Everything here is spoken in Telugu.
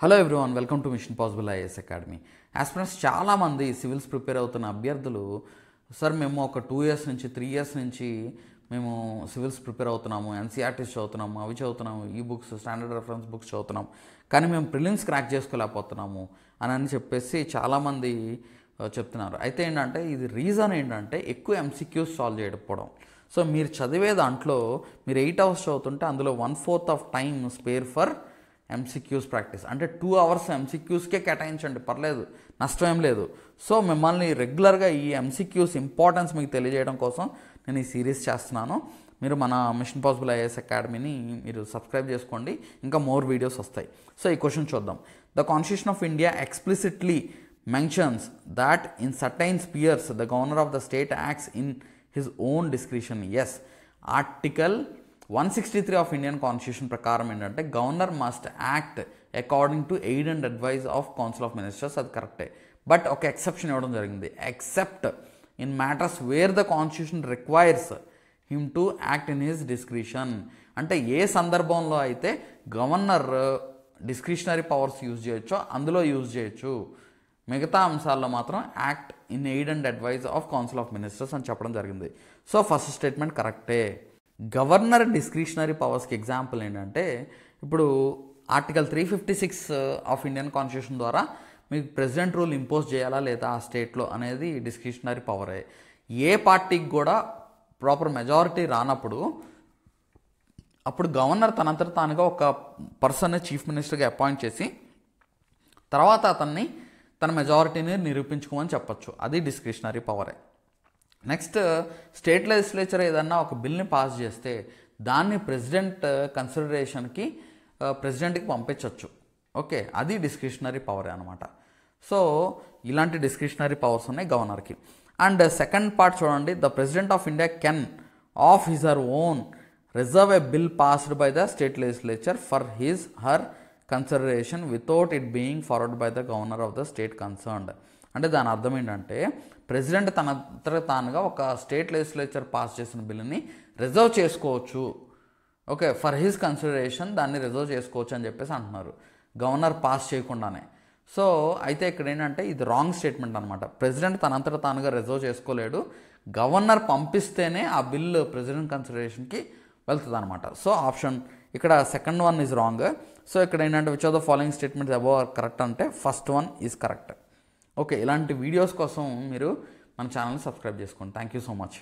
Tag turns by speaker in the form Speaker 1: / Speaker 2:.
Speaker 1: Hello everyone, welcome to machine possible IAS academy. Aspirants చాలామంది సివిల్స్ ప్రిపేర్ అవుతున్న అభ్యర్థులు, సార్ మేము ఒక 2 years నుంచి 3 years నుంచి మేము సివిల్స్ ప్రిపేర్ అవుతున్నాము, ఎన్సీఆర్టీస్ చదువుతున్నాము, అవి చదువుతున్నాము, ఈ బుక్స్ స్టాండర్డ్ రెఫరెన్స్ బుక్స్ చదువుతున్నాం, కానీ మేము ప్రిలిమ్స్ క్రాక్ చేసుకోలేకపోతున్నాము అని చెప్పేసి చాలామంది చెప్తున్నారు. అయితే ఏంటంటే ఇది రీజన్ ఏంటంటే ఎక్కువ ఎంసీక్యూస్ సాల్వ్ చేయకపోవడం. సో మీరు చదివే దాంట్లో మీరు 8 hours చదువుతుంటే అందులో 1/4 of time spare for MCQs practice. అంటే 2 hours ఎంసీక్యూస్కే కేటాయించండి, పర్లేదు, నష్టం ఏం లేదు. సో మిమ్మల్ని రెగ్యులర్గా ఈ ఎంసీక్యూస్ ఇంపార్టెన్స్ మీకు తెలియజేయడం కోసం నేను ఈ సిరీస్ చేస్తున్నాను. మీరు మన మిషన్ పాసిబుల్ ఐఏఎస్ అకాడమీని మీరు సబ్స్క్రైబ్ చేసుకోండి, ఇంకా మోర్ వీడియోస్ వస్తాయి. సో ఈ క్వశ్చన్ చూద్దాం. The constitution of India explicitly mentions that in certain spheres the governor of the state acts in his own discretion. Yes, article 163 of Indian constitution ప్రకారం ఏంటంటే governor must act according to aid and advise of council of ministers. అది కరెక్టే, బట్ ఒక ఎక్సెప్షన్ ఇవ్వడం జరిగింది. Except in matters where the constitution requires him to act in his discretion. అంటే ఏ సందర్భంలో అయితే గవర్నర్ డిస్క్రిషనరీ పవర్స్ యూజ్ చేయొచ్చో అందులో యూజ్ చేయొచ్చు, మిగతా అంశాల్లో మాత్రం act in aid and advise of council of ministers అని చెప్పడం జరిగింది. సో ఫస్ట్ స్టేట్మెంట్ కరెక్టే. గవర్నర్ డిస్క్రిషనరీ పవర్స్కి ఎగ్జాంపుల్ ఏంటంటే ఇప్పుడు ఆర్టికల్ 356 ఆఫ్ ఇండియన్ కాన్స్టిట్యూషన్ ద్వారా మీకు ప్రెసిడెంట్ రూల్ ఇంపోజ్ చేయాలా లేదా ఆ స్టేట్లో అనేది డిస్క్రిషనరీ పవరే. ఏ పార్టీకి కూడా ప్రాపర్ మెజారిటీ రానప్పుడు అప్పుడు గవర్నర్ తనంతట తానుగా ఒక పర్సన్ని చీఫ్ మినిస్టర్గా అపాయింట్ చేసి తర్వాత అతన్ని తన మెజారిటీని నిరూపించుకోమని చెప్పచ్చు. అది డిస్క్రిషనరీ పవరే. నెక్స్ట్, స్టేట్ లెజిస్లేచర్ ఏదన్నా ఒక బిల్ని పాస్ చేస్తే దాన్ని ప్రెసిడెంట్ కన్సిడరేషన్కి ప్రెసిడెంట్కి పంపించవచ్చు. ఓకే, అది డిస్క్రిషనరీ పవరే అనమాట. సో ఇలాంటి డిస్క్రిషనరీ పవర్స్ ఉన్నాయి గవర్నర్కి. అండ్ సెకండ్ పార్ట్ చూడండి, the president of India can of his her own reserve a bill passed by the state legislature for his her consideration without it being forward by the governor of the state concerned. అంటే దాని అర్థం ఏంటంటే ప్రెసిడెంట్ తనంతట తానుగా ఒక స్టేట్ లెజిస్లేచర్ పాస్ చేసిన బిల్లుని రిజర్వ్ చేసుకోవచ్చు. ఓకే, ఫర్ హిజ్ కన్సిడరేషన్ దాన్ని రిజర్వ్ చేసుకోవచ్చు అని చెప్పేసి అంటున్నారు, గవర్నర్ పాస్ చేయకుండానే. సో అయితే ఇక్కడ ఏంటంటే ఇది రాంగ్ స్టేట్మెంట్ అనమాట. ప్రెసిడెంట్ తనంతట తానుగా రిజర్వ్ చేసుకోలేడు, గవర్నర్ పంపిస్తేనే ఆ బిల్లు ప్రెసిడెంట్ కన్సిడరేషన్కి వెళ్తుంది అనమాట. సో ఆప్షన్ ఇక్కడ second one is wrong. So ఇక్కడ ఏంటంటే which of the following statements above are correct అంటే first one is correct. Okay, ఇలాంటి వీడియోస్ కోసం మీరు మన ఛానల్ని సబ్స్క్రైబ్ చేసుకోండి. Thank you so much.